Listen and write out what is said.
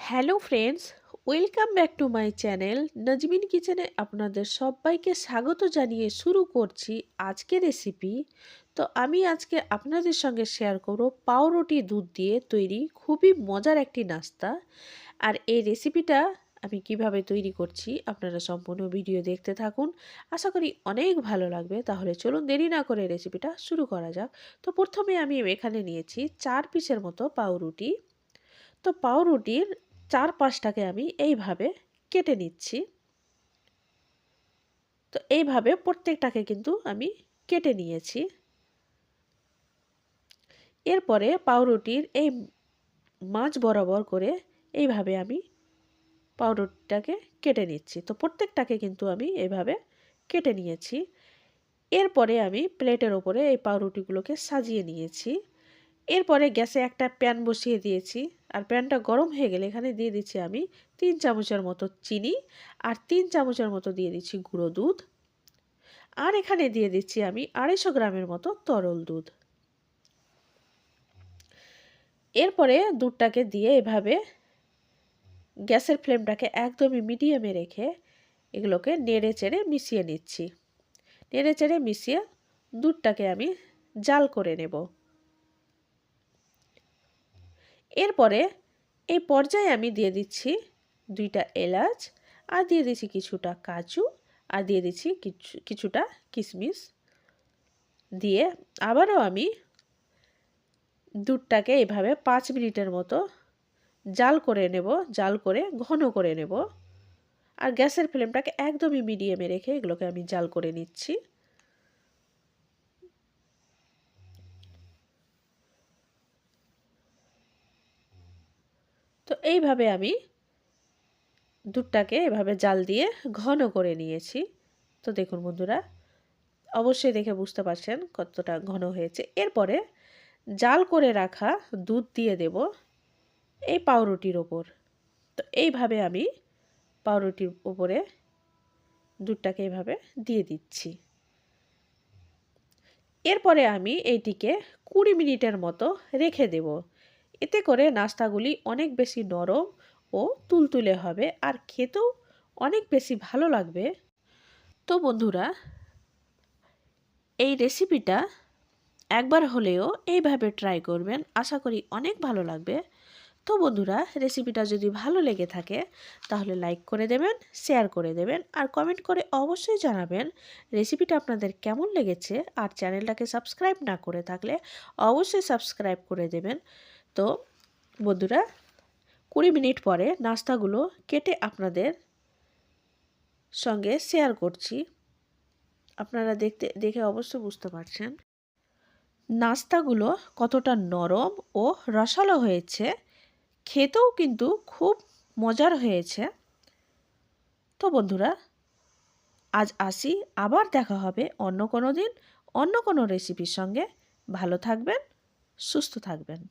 Hello friends, welcome back to my channel Nazmin কিচেনে আপনাদের সবাইকে স্বাগত জানিয়ে শুরু করছি আজকের রেসিপি। তো আমি আজকে আপনাদের সঙ্গে শেয়ার করব পাউরুটি দুধ দিয়ে তৈরি খুবই মজার একটি নাস্তা। আর এই রেসিপিটা আমি কিভাবে তৈরি করছি আপনারা সম্পূর্ণ ভিডিও দেখতে থাকুন। আশা করি অনেক ভালো লাগবে। তাহলে চলুন দেরি না করে রেসিপিটা শুরু করা যাক। তো প্রথমে আমি এখানে নিয়েছি 4 পিসের মতো পাউরুটি। তো পাউরুটির চারপাশটাকে আমি এইভাবে কেটে নিচ্ছি। তো এইভাবে প্রত্যেকটাকে কিন্তু আমি কেটে নিয়েছি। এরপরে পাউরুটির এই মাঝ বরাবর করে এইভাবে আমি পাউরুটিটাকে কেটে নিচ্ছি। তো প্রত্যেকটাকে কিন্তু আমি এভাবে কেটে নিয়েছি। এরপরে আমি প্লেটের ওপরে এই পাউরুটিগুলোকে সাজিয়ে নিয়েছি। এরপরে গ্যাসে একটা প্যান বসিয়ে দিয়েছি। আর প্যানটা গরম হয়ে গেলে এখানে দিয়ে দিচ্ছি আমি 3 চামচের মতো চিনি, আর 3 চামচের মতো দিয়ে দিচ্ছি গুঁড়ো দুধ, আর এখানে দিয়ে দিচ্ছি আমি 250 গ্রামের মতো তরল দুধ। এরপরে দুধটাকে দিয়ে এভাবে গ্যাসের ফ্লেমটাকে একদমই মিডিয়ামে রেখে এগুলোকে নেড়ে চেড়ে মিশিয়ে নিচ্ছি। নেড়ে চেড়ে মিশিয়ে দুধটাকে আমি জাল করে নেব। এরপরে এই পর্যায়ে আমি দিয়ে দিচ্ছি 2টা এলাচ, আর দিয়ে দিচ্ছি কিছুটা কাজু, আর দিয়ে দিচ্ছি কিছুটা কিশমিশ। দিয়ে আবারও আমি দুধটাকে এভাবে 5 মিনিটের মতো জাল করে নেব, জাল করে ঘন করে নেব। আর গ্যাসের ফ্লেমটাকে একদমই মিডিয়ামে রেখে এগুলোকে আমি জাল করে নিচ্ছি। তো এইভাবে আমি দুধটাকে এভাবে জাল দিয়ে ঘন করে নিয়েছি। তো দেখুন বন্ধুরা, অবশ্যই দেখে বুঝতে পারছেন কতটা ঘন হয়েছে। এরপরে জাল করে রাখা দুধ দিয়ে দেব এই পাউরুটির ওপর। তো এইভাবে আমি পাউরুটির উপরে দুধটাকে এইভাবে দিয়ে দিচ্ছি। এরপরে আমি এইটিকে 20 মিনিটের মতো রেখে দেব। এতে করে নাস্তাগুলি অনেক বেশি নরম ও তুলতুলে হবে, আর খেতেও অনেক বেশি ভালো লাগবে। তো বন্ধুরা, এই রেসিপিটা একবার হলেও এইভাবে ট্রাই করবেন, আশা করি অনেক ভালো লাগবে। তো বন্ধুরা, রেসিপিটা যদি ভালো লেগে থাকে তাহলে লাইক করে দেবেন, শেয়ার করে দেবেন, আর কমেন্ট করে অবশ্যই জানাবেন রেসিপিটা আপনাদের কেমন লেগেছে। আর চ্যানেলটাকে সাবস্ক্রাইব না করে থাকলে অবশ্যই সাবস্ক্রাইব করে দেবেন। তো বন্ধুরা, 20 মিনিট পরে নাস্তাগুলো কেটে আপনাদের সঙ্গে শেয়ার করছি। আপনারা দেখে অবশ্যই বুঝতে পারছেন নাস্তাগুলো কতটা নরম ও রসালো হয়েছে, খেতেও কিন্তু খুব মজার হয়েছে। তো বন্ধুরা, আজ আসি, আবার দেখা হবে অন্য কোনো দিন অন্য কোনো রেসিপির সঙ্গে। ভালো থাকবেন, সুস্থ থাকবেন।